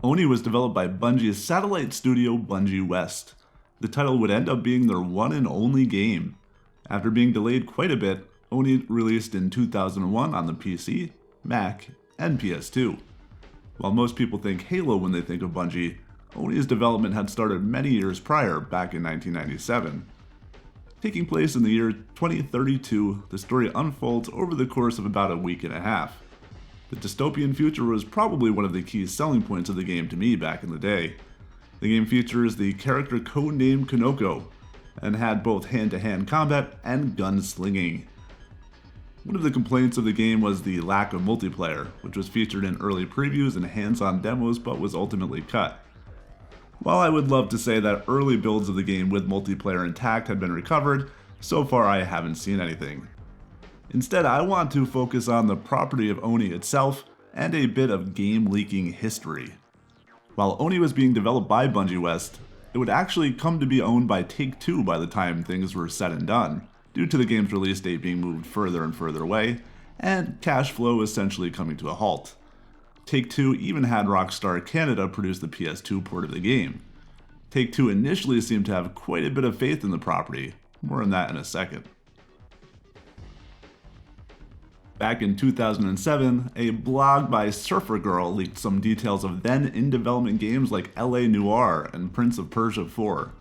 Oni was developed by Bungie's satellite studio Bungie West. The title would end up being their one and only game. After being delayed quite a bit, Oni released in 2001 on the PC, Mac, and PS2. While most people think Halo when they think of Bungie, Oni's development had started many years prior, back in 1997. Taking place in the year 2032, the story unfolds over the course of about a week and a half. The dystopian future was probably one of the key selling points of the game to me back in the day. The game features the character codenamed Konoko, and had both hand-to-hand combat and gunslinging. One of the complaints of the game was the lack of multiplayer, which was featured in early previews and hands-on demos but was ultimately cut. While I would love to say that early builds of the game with multiplayer intact had been recovered, so far I haven't seen anything. Instead, I want to focus on the property of Oni itself and a bit of game leaking history. While Oni was being developed by Bungie West, it would actually come to be owned by Take-Two by the time things were said and done, due to the game's release date being moved further and further away, and cash flow essentially coming to a halt. Take-Two even had Rockstar Canada produce the PS2 port of the game. Take-Two initially seemed to have quite a bit of faith in the property, more on that in a second. Back in 2007, a blog by Surfer Girl leaked some details of then in-development games like LA Noire and Prince of Persia 4.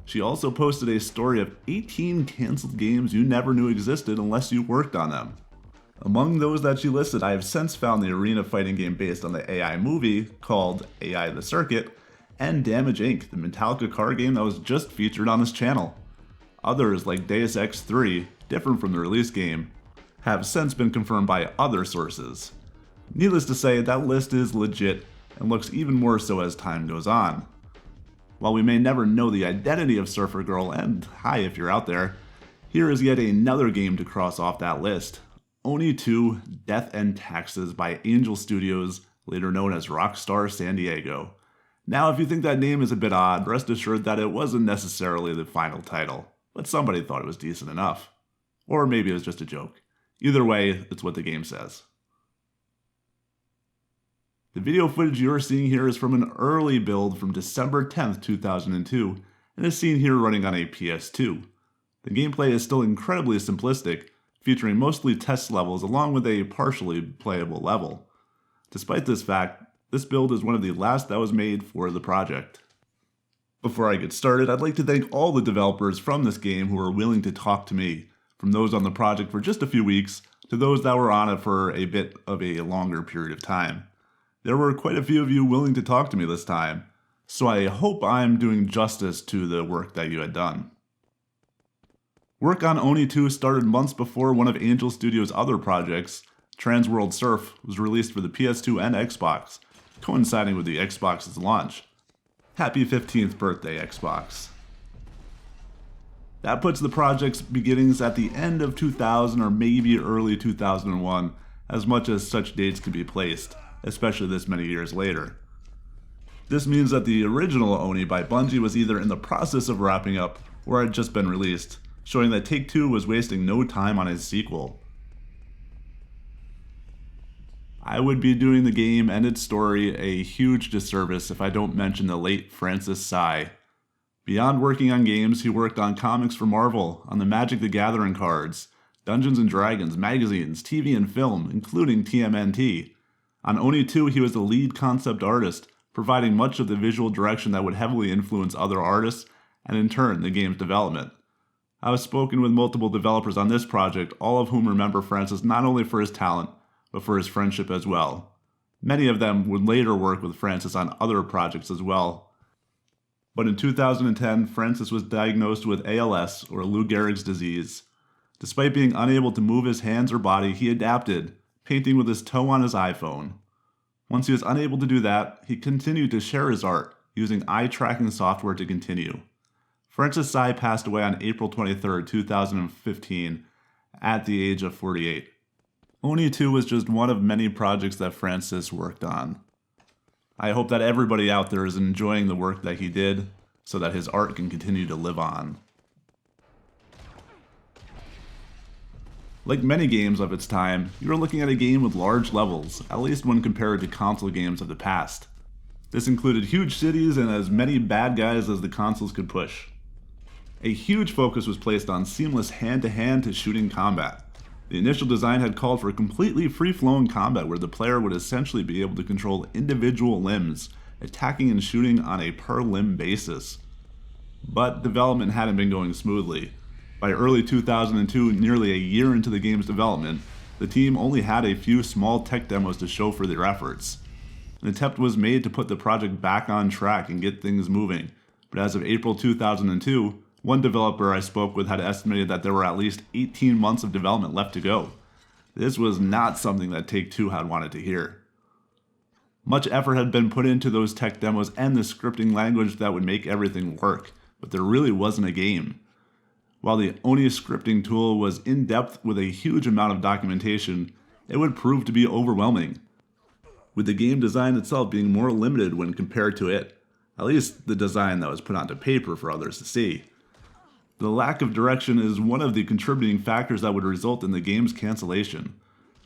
She also posted a story of 18 cancelled games you never knew existed unless you worked on them. Among those that she listed, I have since found the arena fighting game based on the AI movie called AI the Circuit, and Damage Inc., the Metallica car game that was just featured on this channel. Others, like Deus Ex 3, different from the release game, have since been confirmed by other sources. Needless to say, that list is legit and looks even more so as time goes on. While we may never know the identity of Surfer Girl, and hi if you're out there, here is yet another game to cross off that list. Oni 2: Death and Taxes by Angel Studios, later known as Rockstar San Diego. Now if you think that name is a bit odd, rest assured that it wasn't necessarily the final title, but somebody thought it was decent enough. Or maybe it was just a joke. Either way, it's what the game says. The video footage you're seeing here is from an early build from December 10th, 2002, and is seen here running on a PS2. The gameplay is still incredibly simplistic, featuring mostly test levels along with a partially playable level. Despite this fact, this build is one of the last that was made for the project. Before I get started, I'd like to thank all the developers from this game who are willing to talk to me, from those on the project for just a few weeks to those that were on it for a bit of a longer period of time. There were quite a few of you willing to talk to me this time, so I hope I'm doing justice to the work that you had done. Work on Oni 2 started months before one of Angel Studios' other projects, Transworld Surf, was released for the PS2 and Xbox, coinciding with the Xbox's launch. Happy 15th birthday, Xbox. That puts the project's beginnings at the end of 2000 or maybe early 2001, as much as such dates can be placed, especially this many years later. This means that the original Oni by Bungie was either in the process of wrapping up or had just been released, showing that Take-Two was wasting no time on its sequel. I would be doing the game and its story a huge disservice if I don't mention the late Francis Tsai. Beyond working on games, he worked on comics for Marvel, on the Magic the Gathering cards, Dungeons & Dragons, magazines, TV and film, including TMNT. On Oni 2, he was the lead concept artist, providing much of the visual direction that would heavily influence other artists, and in turn, the game's development. I have spoken with multiple developers on this project, all of whom remember Francis not only for his talent, but for his friendship as well. Many of them would later work with Francis on other projects as well. But in 2010, Francis was diagnosed with ALS, or Lou Gehrig's disease. Despite being unable to move his hands or body, he adapted, painting with his toe on his iPhone. Once he was unable to do that, he continued to share his art, using eye tracking software to continue. Francis Tsai passed away on April 23, 2015, at the age of 48. Oni 2 was just one of many projects that Francis worked on. I hope that everybody out there is enjoying the work that he did, so that his art can continue to live on. Like many games of its time, you are looking at a game with large levels, at least when compared to console games of the past. This included huge cities and as many bad guys as the consoles could push. A huge focus was placed on seamless hand-to-hand to shooting combat. The initial design had called for completely free-flowing combat where the player would essentially be able to control individual limbs, attacking and shooting on a per-limb basis. But development hadn't been going smoothly. By early 2002, nearly a year into the game's development, the team only had a few small tech demos to show for their efforts. An attempt was made to put the project back on track and get things moving, but as of April 2002, one developer I spoke with had estimated that there were at least 18 months of development left to go. This was not something that Take-Two had wanted to hear. Much effort had been put into those tech demos and the scripting language that would make everything work, but there really wasn't a game. While the Oni scripting tool was in-depth with a huge amount of documentation, it would prove to be overwhelming, with the game design itself being more limited when compared to it, at least the design that was put onto paper for others to see. The lack of direction is one of the contributing factors that would result in the game's cancellation.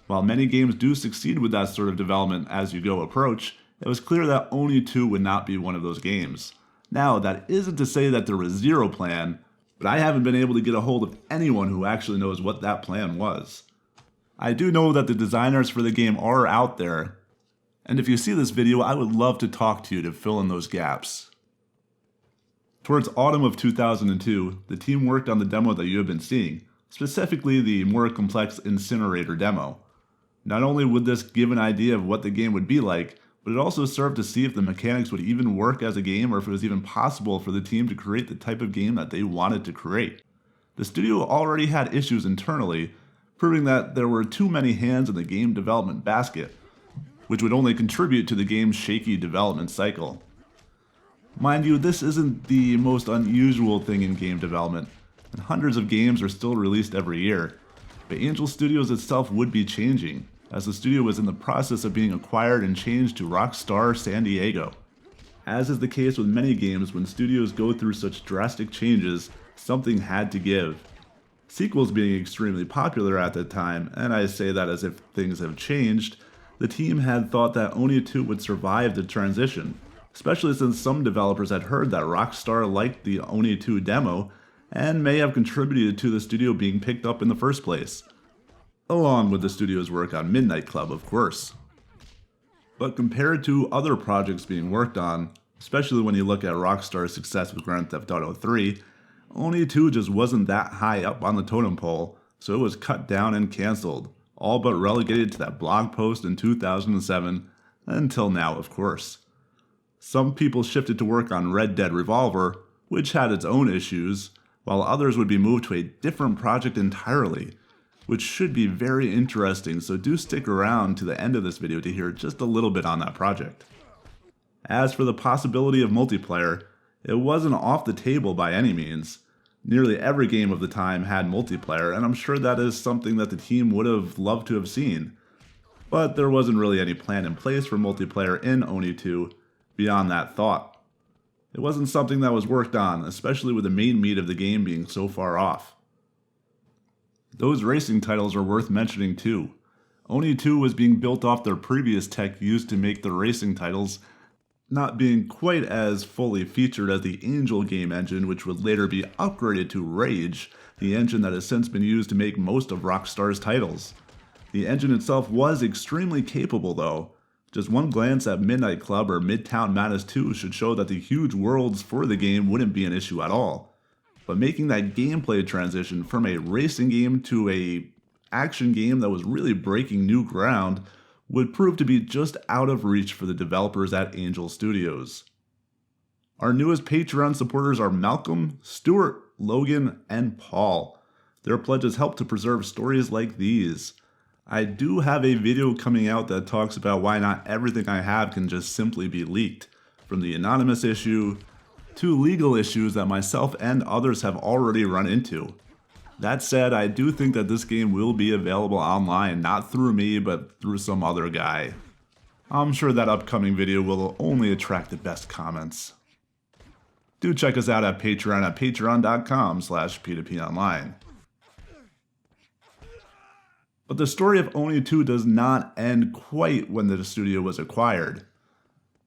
While many games do succeed with that sort of development as you go approach, it was clear that Oni 2 would not be one of those games. Now, that isn't to say that there was zero plan, but I haven't been able to get a hold of anyone who actually knows what that plan was. I do know that the designers for the game are out there, and if you see this video, I would love to talk to you to fill in those gaps. Towards autumn of 2002, the team worked on the demo that you have been seeing, specifically the more complex Incinerator demo. Not only would this give an idea of what the game would be like, but it also served to see if the mechanics would even work as a game or if it was even possible for the team to create the type of game that they wanted to create. The studio already had issues internally, proving that there were too many hands in the game development basket, which would only contribute to the game's shaky development cycle. Mind you, this isn't the most unusual thing in game development, and hundreds of games are still released every year, but Angel Studios itself would be changing, as the studio was in the process of being acquired and changed to Rockstar San Diego. As is the case with many games, when studios go through such drastic changes, something had to give. Sequels being extremely popular at the time, and I say that as if things have changed, the team had thought that Oni 2 would survive the transition, especially since some developers had heard that Rockstar liked the Oni 2 demo and may have contributed to the studio being picked up in the first place. Along with the studio's work on Midnight Club, of course. But compared to other projects being worked on, especially when you look at Rockstar's success with Grand Theft Auto 3, Oni 2 just wasn't that high up on the totem pole, so it was cut down and cancelled, all but relegated to that blog post in 2007, until now, of course. Some people shifted to work on Red Dead Revolver, which had its own issues, while others would be moved to a different project entirely, which should be very interesting, so do stick around to the end of this video to hear just a little bit on that project. As for the possibility of multiplayer, it wasn't off the table by any means. Nearly every game of the time had multiplayer, and I'm sure that is something that the team would have loved to have seen. But there wasn't really any plan in place for multiplayer in Oni 2 beyond that thought. It wasn't something that was worked on, especially with the main meat of the game being so far off. Those racing titles are worth mentioning too. Oni 2 was being built off their previous tech used to make the racing titles, not being quite as fully featured as the Angel game engine, which would later be upgraded to Rage, the engine that has since been used to make most of Rockstar's titles. The engine itself was extremely capable though. Just one glance at Midnight Club or Midtown Madness 2 should show that the huge worlds for the game wouldn't be an issue at all. But making that gameplay transition from a racing game to a action game that was really breaking new ground would prove to be just out of reach for the developers at Angel Studios. Our newest Patreon supporters are Malcolm, Stuart, Logan, and Paul. Their pledges help to preserve stories like these. I do have a video coming out that talks about why not everything I have can just simply be leaked, from the anonymous issue to legal issues that myself and others have already run into. That said, I do think that this game will be available online, not through me, but through some other guy. I'm sure that upcoming video will only attract the best comments. Do check us out at Patreon at patreon.com/p2ponline. But the story of Oni 2 does not end quite when the studio was acquired.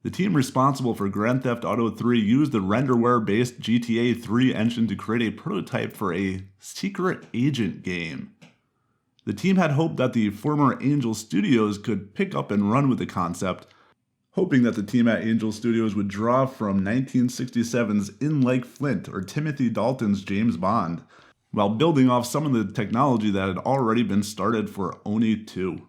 The team responsible for Grand Theft Auto 3 used the renderware-based GTA 3 engine to create a prototype for a secret agent game. The team had hoped that the former Angel Studios could pick up and run with the concept, hoping that the team at Angel Studios would draw from 1967's In Like Flint or Timothy Dalton's James Bond, while building off some of the technology that had already been started for Oni 2.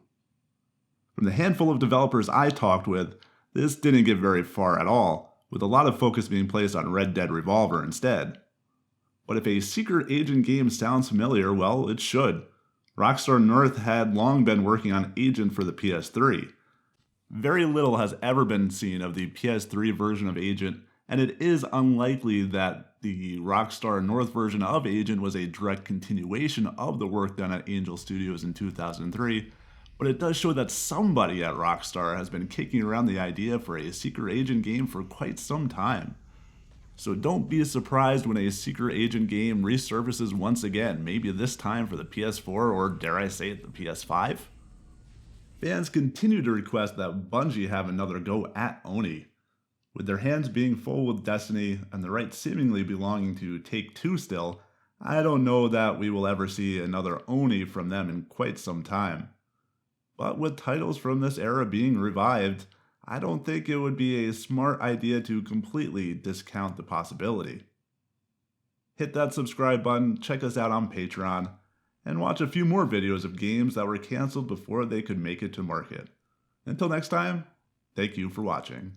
From the handful of developers I talked with, this didn't get very far at all, with a lot of focus being placed on Red Dead Revolver instead. But if a secret agent game sounds familiar, well, it should. Rockstar North had long been working on Agent for the PS3. Very little has ever been seen of the PS3 version of Agent, and it is unlikely that the Rockstar North version of Agent was a direct continuation of the work done at Angel Studios in 2003, but it does show that somebody at Rockstar has been kicking around the idea for a secret agent game for quite some time. So don't be surprised when a secret agent game resurfaces once again, maybe this time for the PS4 or dare I say it, the PS5? Fans continue to request that Bungie have another go at Oni. With their hands being full with Destiny and the rights seemingly belonging to Take-Two still, I don't know that we will ever see another Oni from them in quite some time. But with titles from this era being revived, I don't think it would be a smart idea to completely discount the possibility. Hit that subscribe button, check us out on Patreon, and watch a few more videos of games that were canceled before they could make it to market. Until next time, thank you for watching.